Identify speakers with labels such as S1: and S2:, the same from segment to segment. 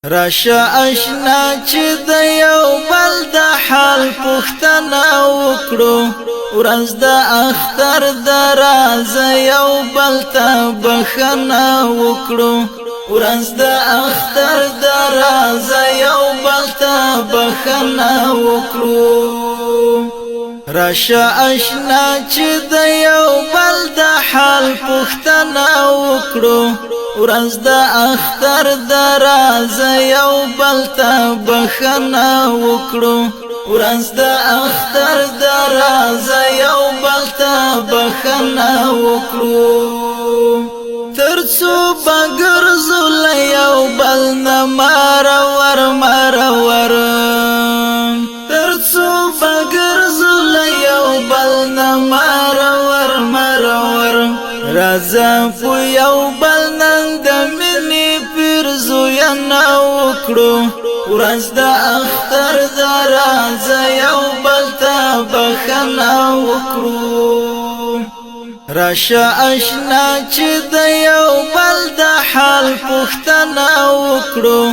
S1: راشه اشنا چې د یو بل د حال پوښتنه وکړو ورځ د اختر د راز یو بل ته بخښنه وکړو ورځ د اختر د راز یو بل ته بخښنه وکړو راشه اشنا چې د یو بل د حال پوښتنه وکړو ورځ د اختر د راز یو بل ته بخښنه وکړو ورځ د اختر د راز یو بل ته بخښنه وکړو ترڅو بګرځو له یو بل نه مرور مرور ترڅو بګرځو له یو بل نه مرور مرور راځه په یو بل نن د مینې پیرزوینه وکړو ورځ د اختر د راز یو بل ته بخښنه وکړو راشه اشنا چې د یو بل د حال پوښتنه وکړو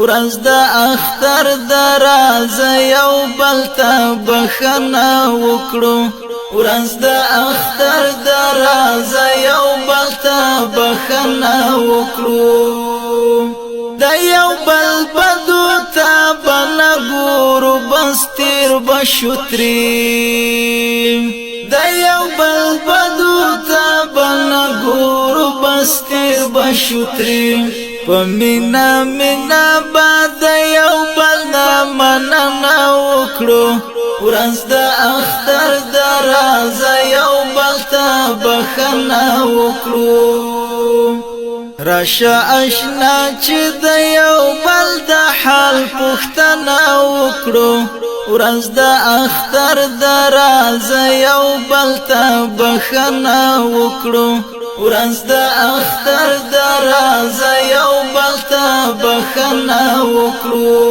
S1: ورځ د اختر د راز یو بل ته بخښنه وکړو ورځ د اختر د راز یو بل ته بخښنه وکړو د یو بل بدو ته به نه ګورو بس تیر به شو ترې د یو بل بدو ته به نه ګورو بس تیر به شو ترې په مینا مینا به د یو بل نه مننه وکړو ورځ د اختر د راز یو بل ته بخښنه وکړو راشه اشنا چې د یو بل د حال پوښتنه وکړو ورځ د اختر د راز یو بل ته بخښنه وکړو ورځ د اختر د راز یو بل ته بخښنه وکړو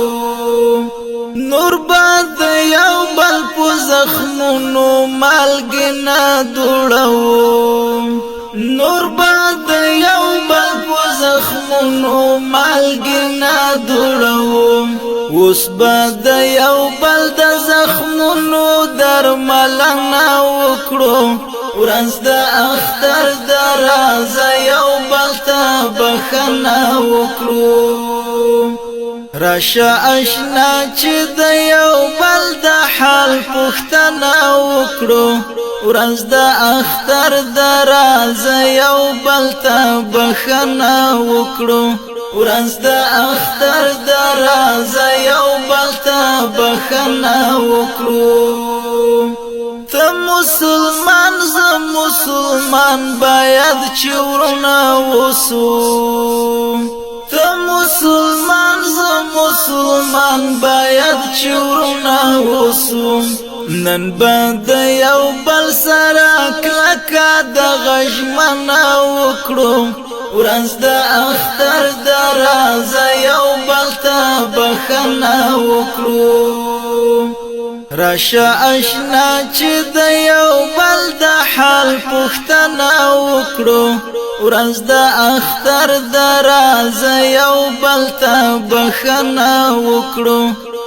S1: نور باد یو بل په زخمونو مالګې نه دوړو نور باد یو بل په زخمونو مالګې نه دوړو اوس به د یو بل د زخمونو درملنه وکړو ورځ د اختر د راز یو بل ته بخښنه وکړو راشه اشنا چې د یو بل د حال پوښتنه وکړو ورځ د اختر د راز یو بل ته بخښنه وکړو ورځ د اختر د راز یو بل ته بخښنه وکړو ته مسلمان زه مسلمان باید چې ورونه وسو ته مسلمان زه مسلمان باید چې ورونه وسو نن به د یو بل سره کلکه د غژمنه وکړو ورځ د اختر د راز یو بل ته بخښنه وکړو راشه اشنا چې د یو بل د حال پوښتنه وکړو ورځ د اختر د راز یو بل ته بخښنه وکړو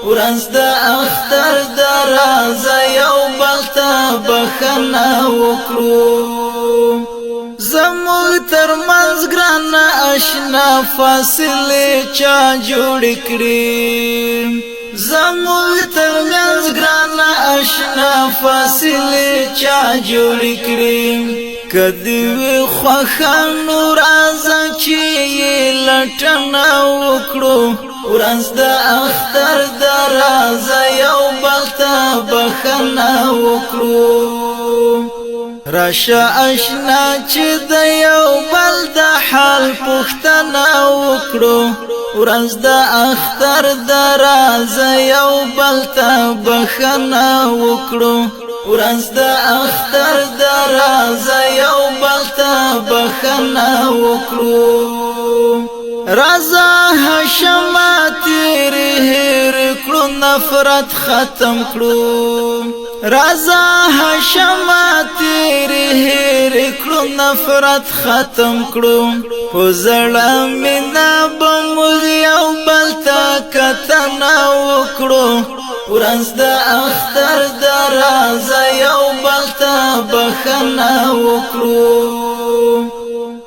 S1: ورځ د اختر د راز یو بل ته بخښنه وکړو زموږ ترمنځ ګرانه اشنا فاصلې چا جوړې کړې زموږ ترمنځ ګرانه اشنا فاصلې چا جوړې کړې که دې وي خوښه نو راځه چې یې لټنه وکړو ورځ د اختر د راز یو بل ته بخښنه وکړو راشه اشنا چې د یو بل د حال پوښتنه وکړو ورځ د اختر د راز یو بل ته بخښنه وکړو ورځ د اختر د راز یو بل ته بخښنه وکړو رضا هشمه تیر هیر کړو نفرت ختم کړو رضا هشمه تیر هیر کړو نفرت ختم کړو په زړه مینا به موږ یو بل کتنا وکړو ورځ د اختر درازه یو بل ته بخښنه وکړو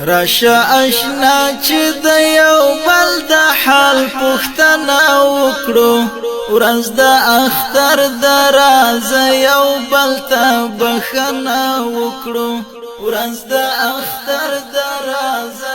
S1: راشه اشنا چې د یو بل د حال پوښتنه وکړو ورځ د اختر درازه یو بل ته بخښنه وکړو ورځ د اختر درازه